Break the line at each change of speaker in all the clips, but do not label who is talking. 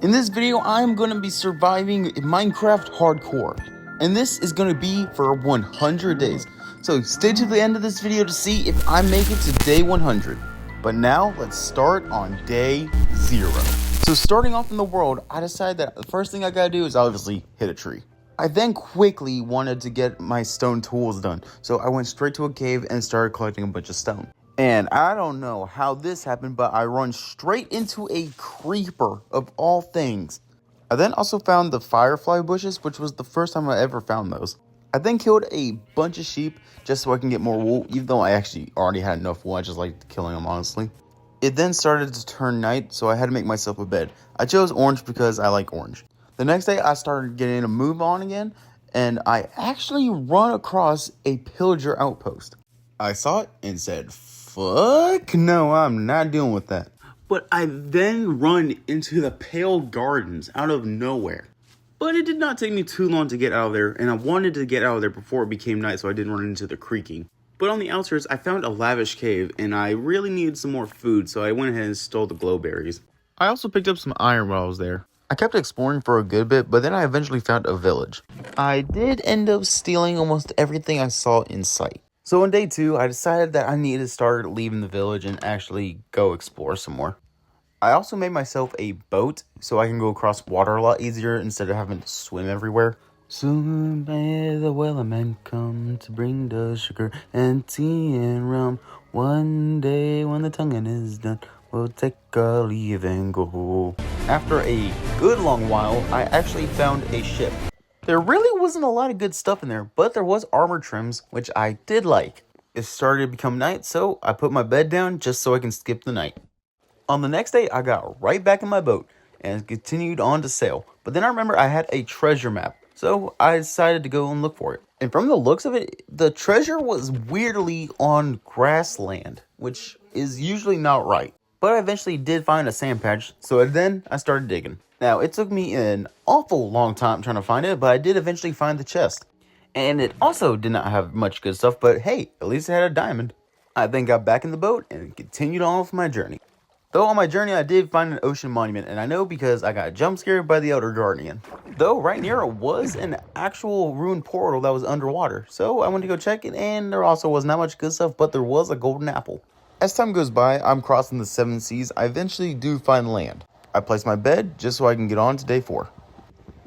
In this video, I'm going to be surviving Minecraft Hardcore, and this is going to be for 100 days. So stay to the end of this video to see if I make it to day 100. But now, let's start on day 0. So starting off in the world, I decided that the first thing I gotta do is obviously hit a tree. I then quickly wanted to get my stone tools done, so I went straight to a cave and started collecting a bunch of stone. And I don't know how this happened, but I run straight into a creeper of all things. I then also found the firefly bushes, which was the first time I ever found those. I then killed a bunch of sheep just so I can get more wool, even though I actually already had enough wool. I just liked killing them, honestly. It then started to turn night, so I had to make myself a bed. I chose orange because I like orange. The next day, I started getting a move on again, and I actually run across a pillager outpost. I saw it and said, fuck no, I'm not dealing with that. But I then run into the Pale Gardens out of nowhere. But it did not take me too long to get out of there, and I wanted to get out of there before it became night so I didn't run into the creaking. But on the outskirts, I found a lavish cave, and I really needed some more food, so I went ahead and stole the glowberries. I also picked up some iron while I was there. I kept exploring for a good bit, but then I eventually found a village. I did end up stealing almost everything I saw in sight. So on day 2, I decided that I needed to start leaving the village and actually go explore some more. I also made myself a boat so I can go across water a lot easier instead of having to swim everywhere. Soon may the wellerman come to bring the sugar and tea and rum. One day when the tonguing is done, we'll take our leave and go. After a good long while, I actually found a ship. There really wasn't a lot of good stuff in there, but there was armor trims, which I did like. It started to become night, so I put my bed down just so I can skip the night. On the next day, I got right back in my boat and continued on to sail. But then I remember I had a treasure map, so I decided to go and look for it. And from the looks of it, the treasure was weirdly on grassland, which is usually not right. But I eventually did find a sand patch, so then I started digging. Now, it took me an awful long time trying to find it, but I did eventually find the chest. And it also did not have much good stuff, but hey, at least it had a diamond. I then got back in the boat and continued on with my journey. Though on my journey, I did find an ocean monument, and I know because I got jump scared by the Elder Guardian. Though right near it was an actual ruined portal that was underwater, so I went to go check it, and there also was not much good stuff, but there was a golden apple. As time goes by, I'm crossing the 7 seas. I eventually do find land. I place my bed just so I can get on to day 4.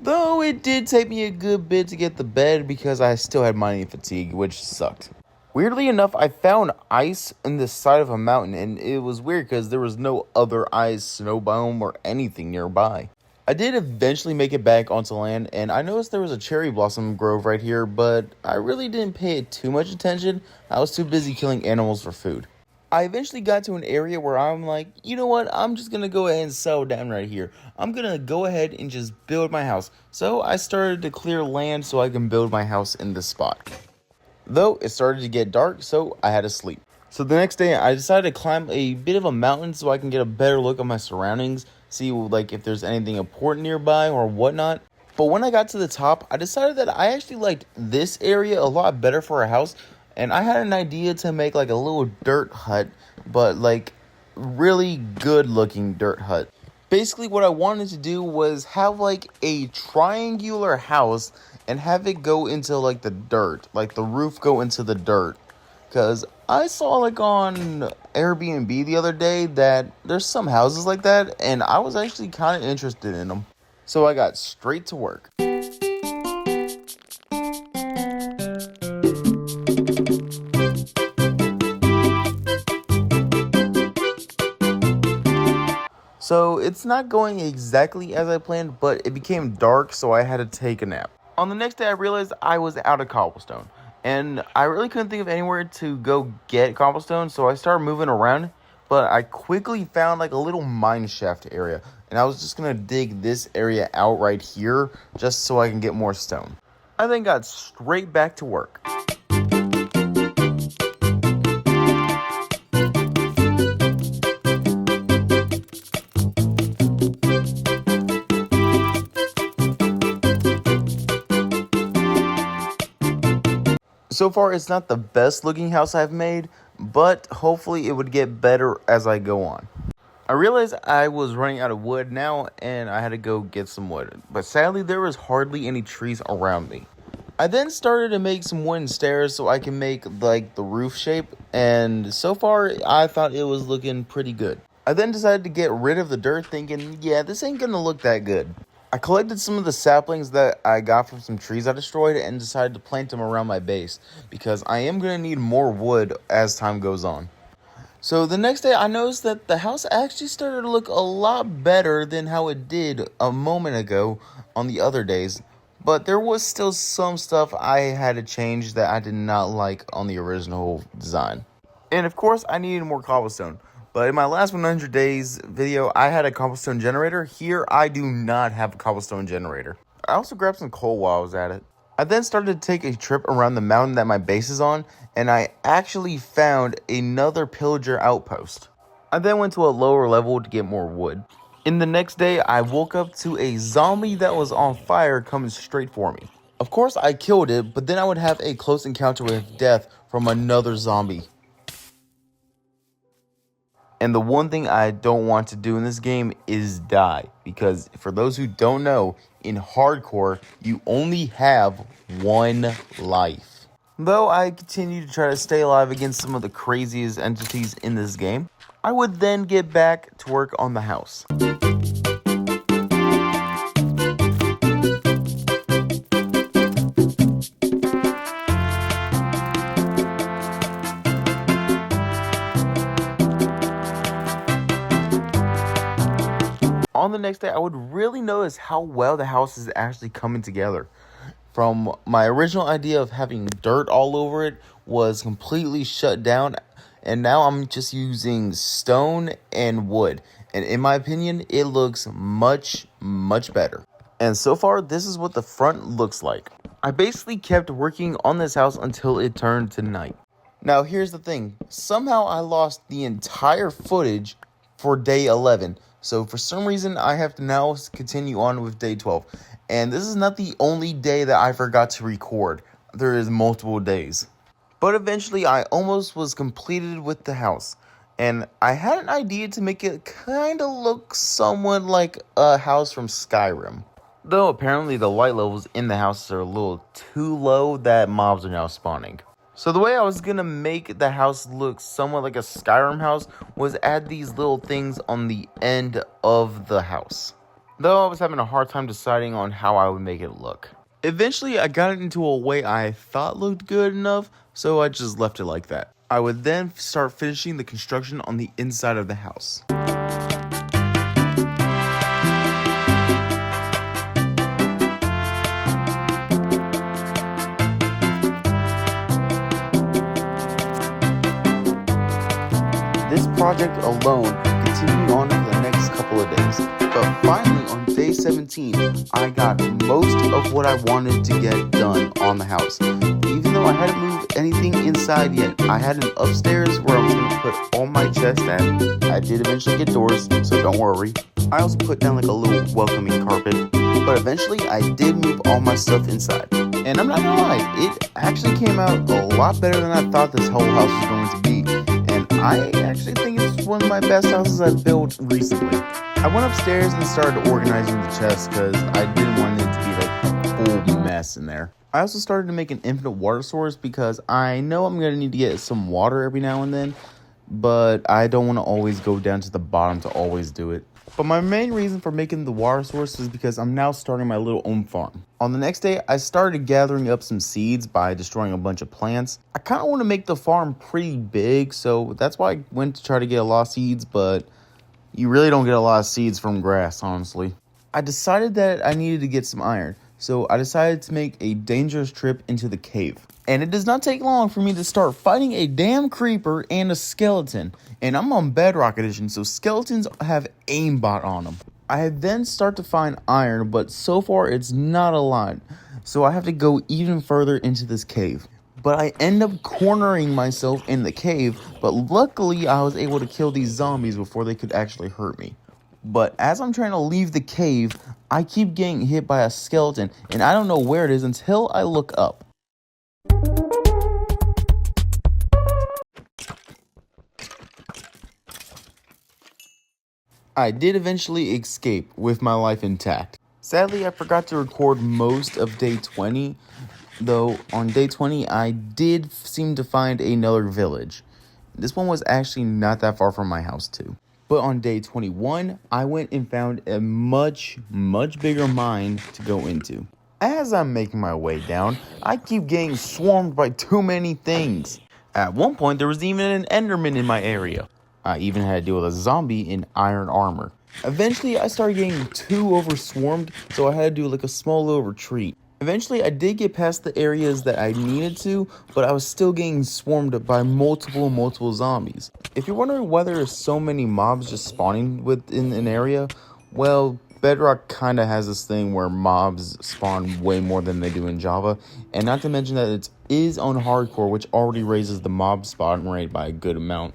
Though it did take me a good bit to get the bed because I still had mining fatigue, which sucked. Weirdly enough, I found ice in the side of a mountain, and it was weird because there was no other ice, snow biome, or anything nearby. I did eventually make it back onto land, and I noticed there was a cherry blossom grove right here, but I really didn't pay it too much attention. I was too busy killing animals for food. I eventually got to an area where I'm like, you know what, I'm just going to go ahead and settle down right here. I'm going to go ahead and just build my house. So I started to clear land so I can build my house in this spot. Though it started to get dark, so I had to sleep. So the next day, I decided to climb a bit of a mountain so I can get a better look at my surroundings, see like if there's anything important nearby or whatnot. But when I got to the top, I decided that I actually liked this area a lot better for a house. And I had an idea to make like a little dirt hut, but like really good looking dirt hut. Basically what I wanted to do was have like a triangular house and have it go into like the dirt, like the roof go into the dirt. Because I saw like on Airbnb the other day that there's some houses like that, and I was actually kind of interested in them. So I got straight to work. So it's not going exactly as I planned, but it became dark, so I had to take a nap. On the next day, I realized I was out of cobblestone, and I really couldn't think of anywhere to go get cobblestone, so I started moving around, but I quickly found like a little mine shaft area, and I was just going to dig this area out right here, just so I can get more stone. I then got straight back to work. So far, it's not the best looking house I've made, but hopefully it would get better as I go on. I realized I was running out of wood now and I had to go get some wood, but sadly there was hardly any trees around me. I then started to make some wooden stairs so I can make like the roof shape, and so far I thought it was looking pretty good. I then decided to get rid of the dirt thinking, yeah, this ain't gonna look that good. I collected some of the saplings that I got from some trees I destroyed and decided to plant them around my base because I am gonna need more wood as time goes on. So the next day I noticed that the house actually started to look a lot better than how it did a moment ago on the other days. But there was still some stuff I had to change that I did not like on the original design. And of course I needed more cobblestone. But in my last 100 days video I had a cobblestone generator. Here I do not have a cobblestone generator. I also grabbed some coal while I was at it. I then started to take a trip around the mountain that my base is on, and I actually found another pillager outpost. I then went to a lower level to get more wood. In the next day, I woke up to a zombie that was on fire coming straight for me. Of course, I killed it, but then I would have a close encounter with death from another zombie. And the one thing I don't want to do in this game is die. Because for those who don't know, in hardcore, you only have one life. Though I continue to try to stay alive against some of the craziest entities in this game, I would then get back to work on the house. On the next day, I would really notice how well the house is actually coming together. From my original idea of having dirt all over it was completely shut down, and now I'm just using stone and wood. And in my opinion, it looks much better. And so far, this is what the front looks like. I basically kept working on this house until it turned to night. Now, here's the thing. Somehow I lost the entire footage for day 11. So for some reason, I have to now continue on with day 12. And this is not the only day that I forgot to record. There is multiple days. But eventually, I almost was completed with the house. And I had an idea to make it kind of look somewhat like a house from Skyrim. Though apparently the light levels in the house are a little too low that mobs are now spawning. So the way I was going to make the house look somewhat like a Skyrim house was add these little things on the end of the house. Though I was having a hard time deciding on how I would make it look. Eventually I got it into a way I thought looked good enough, so I just left it like that. I would then start finishing the construction on the inside of the house. This project alone continued on for the next couple of days, but finally on day 17, I got most of what I wanted to get done on the house. Even though I hadn't moved anything inside yet, I had an upstairs where I was going to put all my chests at. I did eventually get doors, so don't worry. I also put down like a little welcoming carpet, but eventually I did move all my stuff inside. And I'm not gonna lie, it actually came out a lot better than I thought this whole house was going to be. I actually think it's one of my best houses I've built recently. I went upstairs and started organizing the chests because I didn't want it to be like a full mess in there. I also started to make an infinite water source because I know I'm going to need to get some water every now and then, but I don't want to always go down to the bottom to always do it. But my main reason for making the water source is because I'm now starting my little own farm. On the next day, I started gathering up some seeds by destroying a bunch of plants. I kind of want to make the farm pretty big, so that's why I went to try to get a lot of seeds, but you really don't get a lot of seeds from grass, honestly. I decided that I needed to get some iron, so I decided to make a dangerous trip into the cave. And it does not take long for me to start fighting a damn creeper and a skeleton. And I'm on Bedrock Edition, so skeletons have aimbot on them. I then start to find iron, but so far it's not a lot. So I have to go even further into this cave. But I end up cornering myself in the cave, but luckily I was able to kill these zombies before they could actually hurt me. But as I'm trying to leave the cave, I keep getting hit by a skeleton, and I don't know where it is until I look up. I did eventually escape with my life intact. Sadly, I forgot to record most of day 20, though on day 20 I did seem to find another village. This one was actually not that far from my house too. But on day 21, I went and found a much bigger mine to go into. As I'm making my way down, I keep getting swarmed by too many things. At one point, there was even an Enderman in my area. I even had to deal with a zombie in iron armor. Eventually, I started getting too overswarmed, so I had to do like a small little retreat. Eventually, I did get past the areas that I needed to, but I was still getting swarmed by multiple zombies. If you're wondering why there are so many mobs just spawning within an area, well, Bedrock kind of has this thing where mobs spawn way more than they do in Java, and not to mention that it is on hardcore, which already raises the mob spawn rate by a good amount.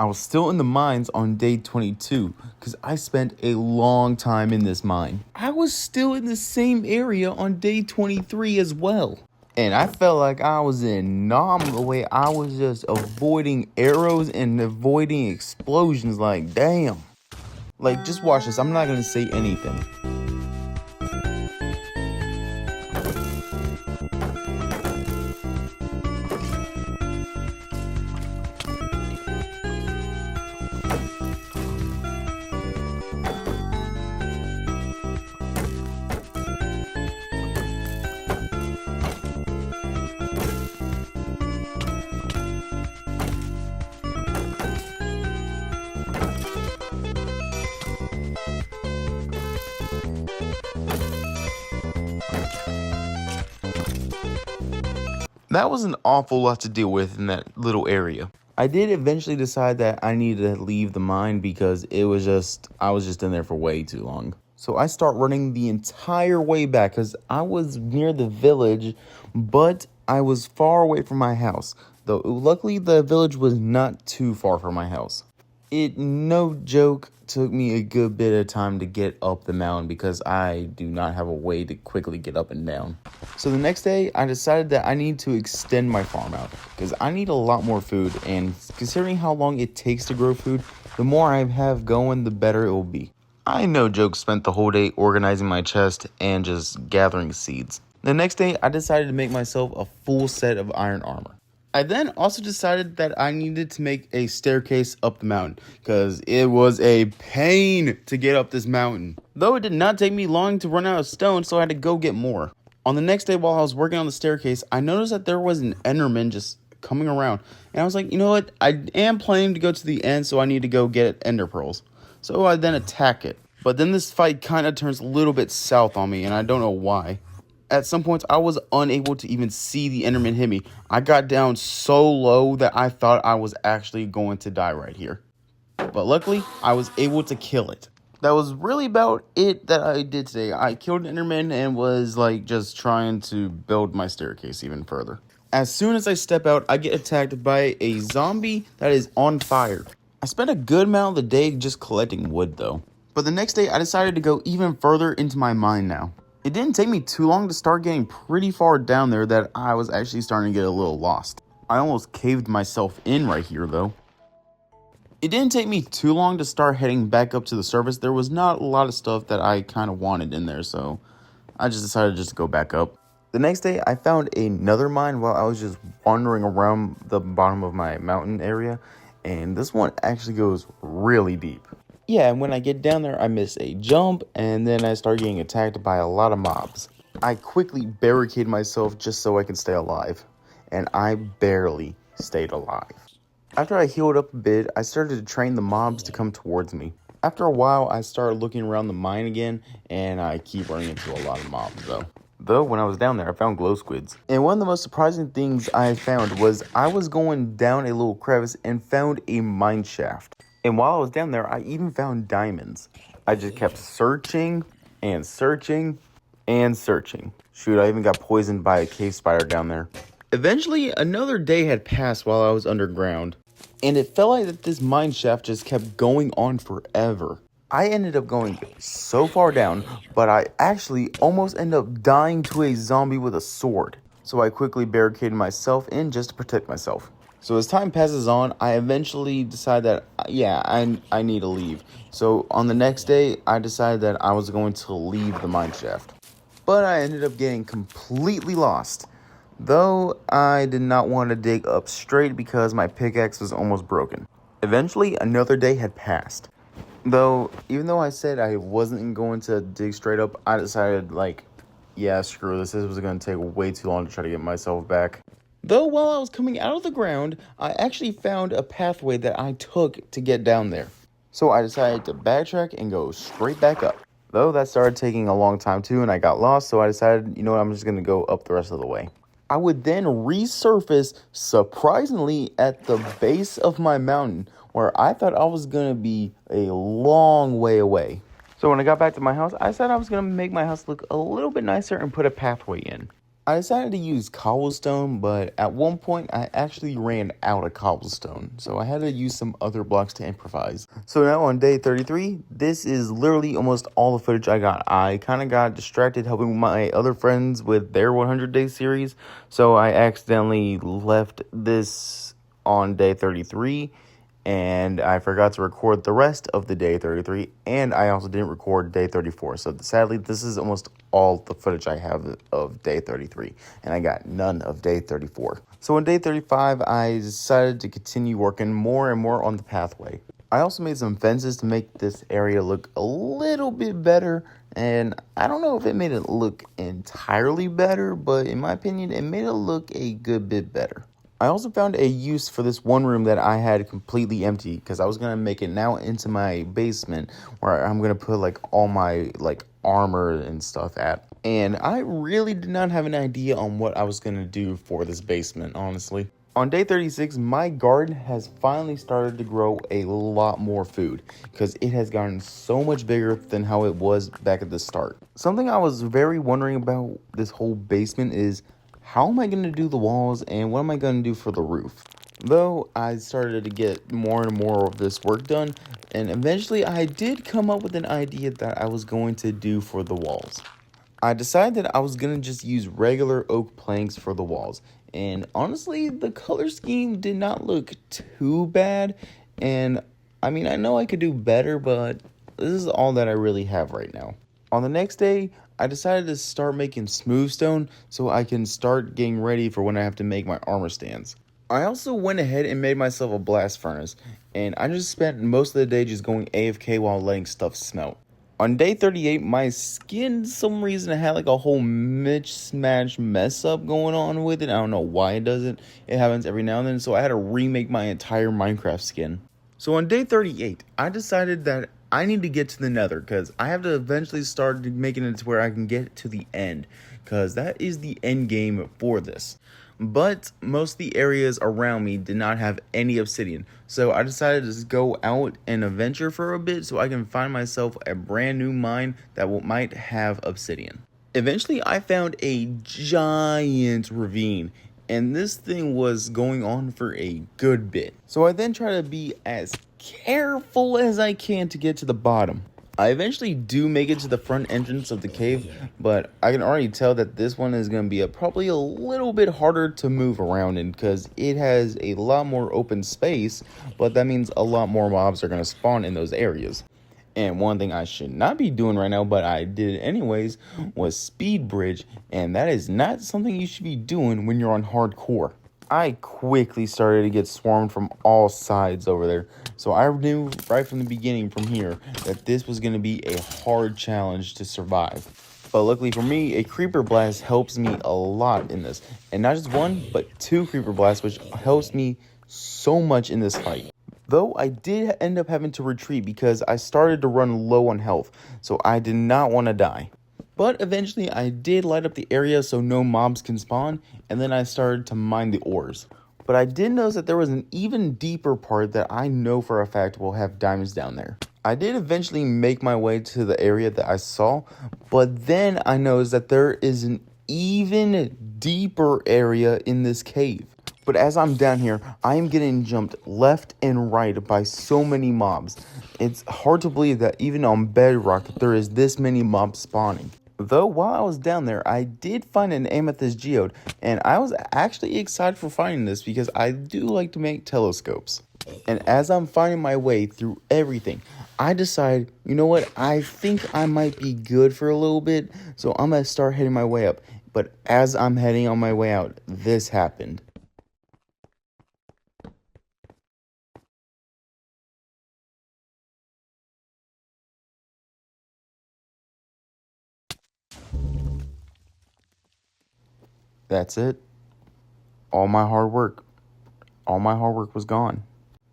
I was still in the mines on day 22 because I spent a long time in this mine. I was still in the same area on day 23 as well. And I felt like I was in Nom the way I was just avoiding arrows and avoiding explosions. Like, damn. Like, just watch this. I'm not going to say anything. That was an awful lot to deal with in that little area. I did eventually decide that I needed to leave the mine because I was just in there for way too long. So I start running the entire way back because I was near the village, but I was far away from my house. Though luckily the village was not too far from my house. It, no joke, took me a good bit of time to get up the mountain because I do not have a way to quickly get up and down. So the next day, I decided that I need to extend my farm out because I need a lot more food, and considering how long it takes to grow food, the more I have going, the better it will be. I, no joke, spent the whole day organizing my chest and just gathering seeds. The next day, I decided to make myself a full set of iron armor. I then also decided that I needed to make a staircase up the mountain because it was a pain to get up this mountain. Though it did not take me long to run out of stone, so I had to go get more. On the next day while I was working on the staircase, I noticed that there was an Enderman just coming around. And I was like, you know what? I am planning to go to the end, so I need to go get Ender Pearls. So I then attack it. But then this fight kind of turns a little bit south on me, and I don't know why. At some points, I was unable to even see the Enderman hit me. I got down so low that I thought I was actually going to die right here. But luckily, I was able to kill it. That was really about it that I did today. I killed an Enderman and was like just trying to build my staircase even further. As soon as I step out, I get attacked by a zombie that is on fire. I spent a good amount of the day just collecting wood though. But the next day, I decided to go even further into my mine now. It didn't take me too long to start getting pretty far down there that I was actually starting to get a little lost. I almost caved myself in right here though. It didn't take me too long to start heading back up to the surface. There was not a lot of stuff that I kind of wanted in there, so I just decided to go back up. The next day, I found another mine while I was just wandering around the bottom of my mountain area, and this one actually goes really deep. Yeah, and when I get down there, I miss a jump, and then I start getting attacked by a lot of mobs. I quickly barricade myself just so I can stay alive, and I barely stayed alive. After I healed up a bit, I started to train the mobs to come towards me. After a while, I started looking around the mine again, and I keep running into a lot of mobs though. Though, when I was down there, I found glow squids. And one of the most surprising things I found was I was going down a little crevice and found a mine shaft. And while I was down there, I even found diamonds. I just kept searching and searching and searching. Shoot, I even got poisoned by a cave spider down there. Eventually, another day had passed while I was underground. And it felt like that this mine shaft just kept going on forever. I ended up going so far down, but I actually almost ended up dying to a zombie with a sword. So I quickly barricaded myself in just to protect myself. So as time passes on, I eventually decide that, yeah, I need to leave. So on the next day, I decided that I was going to leave the mine shaft. But I ended up getting completely lost. Though I did not want to dig up straight because my pickaxe was almost broken. Eventually, another day had passed. Even though I said I wasn't going to dig straight up, I decided, like, yeah, screw this. This was going to take way too long to try to get myself back. Though while I was coming out of the ground, I actually found a pathway that I took to get down there. So I decided to backtrack and go straight back up. Though that started taking a long time too and I got lost, so I decided, you know what, I'm just going to go up the rest of the way. I would then resurface surprisingly at the base of my mountain where I thought I was going to be a long way away. So when I got back to my house, I said I was going to make my house look a little bit nicer and put a pathway in. I decided to use cobblestone, but at one point I actually ran out of cobblestone, so I had to use some other blocks to improvise. So now on day 33, this is literally almost all the footage I got. I kind of got distracted helping my other friends with their 100-day series, so I accidentally left this on day 33. And I forgot to record the rest of the day 33, and I also didn't record day 34. So sadly, this is almost all the footage I have of day 33, and I got none of day 34. So on day 35, I decided to continue working more and more on the pathway. I also made some fences to make this area look a little bit better, and I don't know if it made it look entirely better, but in my opinion, it made it look a good bit better. I also found a use for this one room that I had completely empty because I was going to make it now into my basement where I'm going to put like all my like armor and stuff at. And I really did not have an idea on what I was going to do for this basement, honestly. On day 36, my garden has finally started to grow a lot more food because it has gotten so much bigger than how it was back at the start. Something I was very wondering about this whole basement is, how am I going to do the walls and what am I going to do for the roof? Though I started to get more and more of this work done, and eventually I did come up with an idea that I was going to do for the walls. I decided that I was going to just use regular oak planks for the walls, and honestly the color scheme did not look too bad, and I mean I know I could do better, but this is all that I really have right now. On the next day, I decided to start making smooth stone so I can start getting ready for when I have to make my armor stands. I also went ahead and made myself a blast furnace, and I just spent most of the day just going AFK while letting stuff smelt. On day 38, my skin, some reason, had like a whole mismatch mess up going on with it. I don't know why it does it. It happens every now and then, so I had to remake my entire Minecraft skin. So on day 38, I decided that I need to get to the nether because I have to eventually start making it to where I can get to the end because that is the end game for this. But most of the areas around me did not have any obsidian, so I decided to just go out and adventure for a bit so I can find myself a brand new mine that might have obsidian. Eventually I found a giant ravine, and this thing was going on for a good bit. So I then try to be as careful as I can to get to the bottom. I eventually do make it to the front entrance of the cave, but I can already tell that this one is going to be probably a little bit harder to move around in because it has a lot more open space, but that means a lot more mobs are going to spawn in those areas. And one thing I should not be doing right now, but I did it anyways, was speed bridge, and that is not something you should be doing when you're on hardcore. I quickly started to get swarmed from all sides over there, so I knew right from the beginning from here that this was going to be a hard challenge to survive. But luckily for me, a creeper blast helps me a lot in this, and not just one, but 2 creeper blasts, which helps me so much in this fight. Though I did end up having to retreat because I started to run low on health, so I did not want to die. But eventually I did light up the area so no mobs can spawn, and then I started to mine the ores. But I did notice that there was an even deeper part that I know for a fact will have diamonds down there. I did eventually make my way to the area that I saw, but then I noticed that there is an even deeper area in this cave. But as I'm down here, I am getting jumped left and right by so many mobs. It's hard to believe that even on Bedrock, there is this many mobs spawning. Though while I was down there, I did find an amethyst geode, and I was actually excited for finding this because I do like to make telescopes. And as I'm finding my way through everything, I decided, you know what, I think I might be good for a little bit, so I'm going to start heading my way up. But as I'm heading on my way out, this happened. That's it. All my hard work was gone.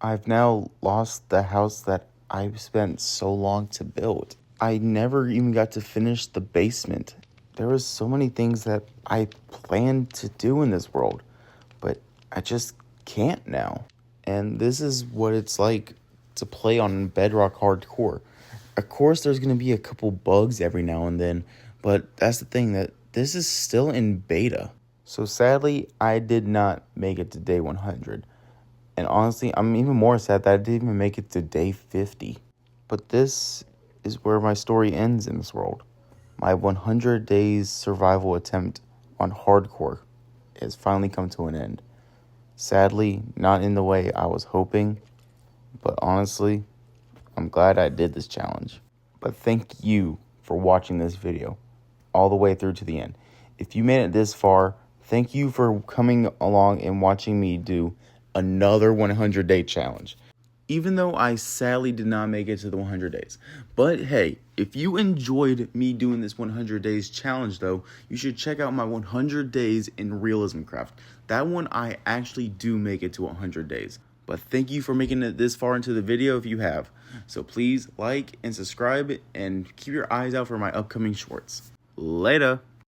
I've now lost the house that I spent so long to build. I never even got to finish the basement. There was so many things that I planned to do in this world, but I just can't now. And this is what it's like to play on Bedrock Hardcore. Of course, there's going to be a couple bugs every now and then, but that's the thing, that this is still in beta. So sadly, I did not make it to day 100. And honestly, I'm even more sad that I didn't even make it to day 50. But this is where my story ends in this world. My 100 days survival attempt on hardcore has finally come to an end. Sadly, not in the way I was hoping, but honestly, I'm glad I did this challenge. But thank you for watching this video all the way through to the end. If you made it this far, thank you for coming along and watching me do another 100-day challenge. Even though I sadly did not make it to the 100 days. But hey, if you enjoyed me doing this 100 days challenge though, you should check out my 100 days in Realism Craft. That one I actually do make it to 100 days. But thank you for making it this far into the video if you have. So please like and subscribe and keep your eyes out for my upcoming shorts. Later.